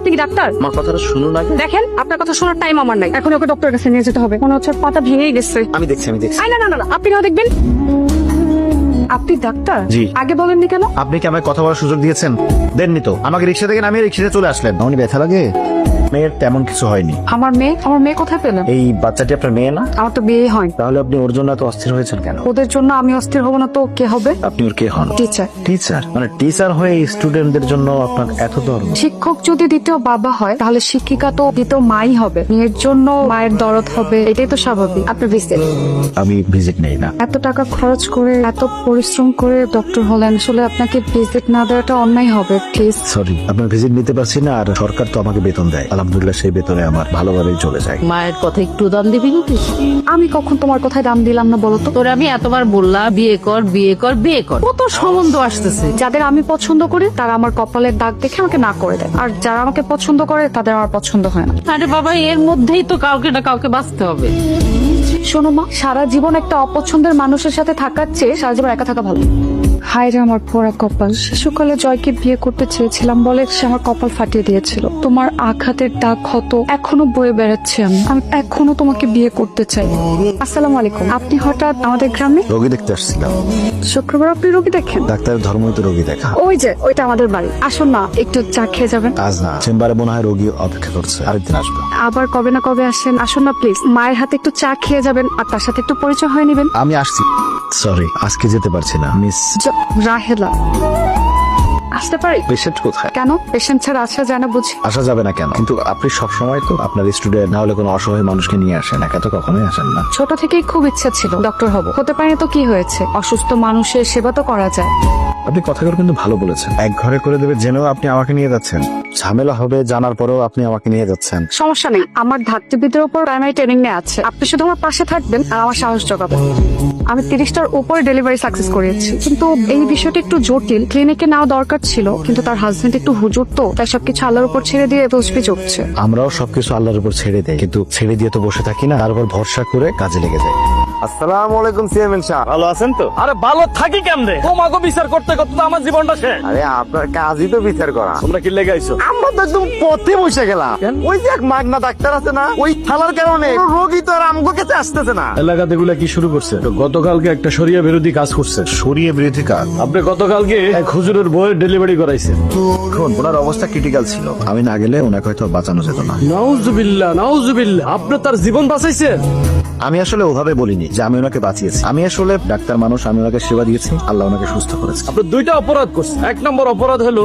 আপনি কি ডাক্তার? আমার কথাটা শুনুন আগে। দেখেন, আপনার কথা শোনার টাইম আমার নাই। এখন ওকে ডক্টরের কাছে নিয়ে যেতে হবে। মনে হচ্ছে ওর পাটা ভেঙেই গেছে। আমি দেখছি। না না না না, আপনি নাও দেখবেন। আপনি ডাক্তার? জি। আগে বলেননি কেন? আপনি কি আমায় কথা বলার সুযোগ দিয়েছেন? দেননি তো। আমাকে রিক্সা থেকে নামিয়ে রিক্সাতে চলে আসলেন। এমনই ব্যথা লাগে? মেয়ের তেমন কিছু হয়নি। আমার মেয়ে কোথায় পেলেন? এই বাচ্চাটি আপনার মেয়ে না? আমার তো বিয়ে হয়। তাহলে আপনি ওর জন্য এত অস্থির হয়েছেন কেন? ওদের জন্য আমি অস্থির হব না তো কে হবে? আপনি ওর কে হন? টিচার। টিচার মানে টিচার হয়ে স্টুডেন্টদের জন্য আপনার এত দরদ? শিক্ষক যদি দ্বিতীয় বাবা হয় তাহলে শিক্ষিকা তো দ্বিতীয় মাই হবে। মেয়ের জন্য মায়ের দরদ হবে, এটাই তো স্বাভাবিক। আপনার ভিজিট? আমি ভিজিট নেই না। এত টাকা খরচ করে এত পরিশ্রম করে ডক্টর হলেন, আসলে আপনাকে ভিজিট না দেওয়াটা অন্যায় হবে। প্লিজ। সরি, আপনার ভিজিট নিতে পারছি না। আর সরকার তো আমাকে বেতন দেয়, আলহামদুলিল্লাহ সেই বেতনে আমার ভালোভাবেই চলে যায়। মায়ের কথা একটু দাম দিবি নাকি? আমি কখন তোমার কথায় দাম দিলাম না বলো তো? তোর আমি এতবার বললাম বিয়ে কর বিয়ে কর বিয়ে কর, কত সম্বন্ধ আসতেছে। যাদের আমি পছন্দ করি তারা আমার কপালের দাগ দেখে আমাকে না করে দেয়, আর যারা আমাকে পছন্দ করে তাদের আমার পছন্দ হয় না। আরে বাবা, এর মধ্যেই তো কাউকে না কাউকে বাঁচতে হবে। শোনো মা, সারা জীবন একটা অপছন্দের মানুষের সাথে থাকার চেয়ে সারা জীবন একা থাকা ভালো। হায় রে আমার পোড়া কপাল। শিশুকালে জয়কে বিয়ে করতে চেয়েছিলাম বলে সে আমার কপাল ফাটিয়ে দিয়েছিল। তোমার আঘাতের দাগ ক্ষত এখনো বয়ে বেড়াচ্ছে। আমি এখনো তোমাকে বিয়ে করতে চাই। আসসালামু আলাইকুম। আপনি হঠাৎ আমাদের গ্রামে? রোগী দেখতে আসছিলাম। শুক্রবার আপনি রোগী দেখেন? ডাক্তারের ধর্মই তো রোগী দেখা। ওই যে ওইটা আমাদের বাড়ি। আসুন না, একটু চা খেয়ে যাবেন। আজ না, চেম্বারে মনে হয় রোগী অপেক্ষা করছে, আরেকদিন আসবো। আবার কবে না কবে আসেন। আসুন না প্লিজ, মায়ের হাতে একটু চা খেয়ে যাবেন আর তার সাথে একটু পরিচয় হয়ে নেবেন। আমি আসছি। সরি, আজকে যেতে পারছি না মিস। রাহেলা। আসতে পারি? পেশেন্ট কোথায়? কেন, পেশেন্ট ছাড়া আসা যায় না বুঝি? আসা যাবে না কেন? কিন্তু আপনি সব সময় তো আপনার স্টুডেন্ট না হলে কোনো অসহায় মানুষকে নিয়ে আসেন, একা তো কখনোই আসেন না। ছোট থেকেই খুব ইচ্ছা ছিল ডক্টর হব। হতে পারি তো কি হয়েছে, অসুস্থ মানুষের সেবা তো করা যায়। আপনি কথাগুলো কিন্তু ভালো বলেছেন। এক ঘরে করে দেবে জেনেও আপনি আমাকে নিয়ে যাচ্ছেন। ঝামেলা হবে জানার পরেও আপনি আমাকে নিয়ে যাচ্ছেন। সমস্যা নেই, আমার ধাত্রীবিদের উপর প্রাইমারি ট্রেনিং নিয়ে আছে। আপনি শুধু আমার পাশে থাকবেন আর আমার সাহস যোগাবেন। আমি 30টার উপরে ডেলিভারি সাকসেস করিয়েছি, কিন্তু এই বিষয়টা একটু জটিল। ক্লিনিকে নেওয়া দরকার ছিল, কিন্তু তার হাজবেন্ড একটু হুজুর তো, তাই সবকিছু আল্লাহর উপর ছেড়ে দিয়ে তসবি চড়ছে। আমরাও সবকিছু আল্লাহর উপর ছেড়ে দেই, কিন্তু ছেড়ে দিয়ে তো বসে থাকি না, তার উপর ভরসা করে কাজে লেগে যাই। আসসালামু আলাইকুম চেয়ারম্যান সাহেব, ভালো আছেন তো? আরে ভালো থাকি কেমনে? তোমাকে বিচার করতে করতে তো আমার জীবনটা শেষ। আরে আপনার কাজই তো বিচার করা। তোমরা কি লেগে আইছো? আমরা তো একদম পথে বসে গেলাম। ওই যে এক মাগনা ডাক্তার আছে না, ওই থালার কারণে কোনো রোগী তো আর আমগো কাছে আসতেছে না। এলাকাতে গুলা কি শুরু করছে? গতকালকে একটা শরিয়া বিরোধী কাজ করছে। সরিয়ে বিরোধী কাজ? আপনি গতকালকে এক হুজুরের বইয়ের ডেলিভারি করাইছেন। এখন ওনার অবস্থা ক্রিটিক্যাল ছিল, আমি না গেলে ওনাকে হয়তো বাঁচানো যেত না। নাউজুবিল্লাহ নাউজুবিল্লাহ, আপনি তার জীবন বাঁচাইছেন। আমি আসলে ওভাবে বলিনি যে আমি ওনাকে বাঁচিয়েছি। আমি আসলে ডাক্তার মানুষ, আমি ওনাকে সেবা দিয়েছি, আল্লাহ ওনাকে সুস্থ করেছে। আপনি দুইটা অপরাধ করছেন। এক নম্বর অপরাধ হলো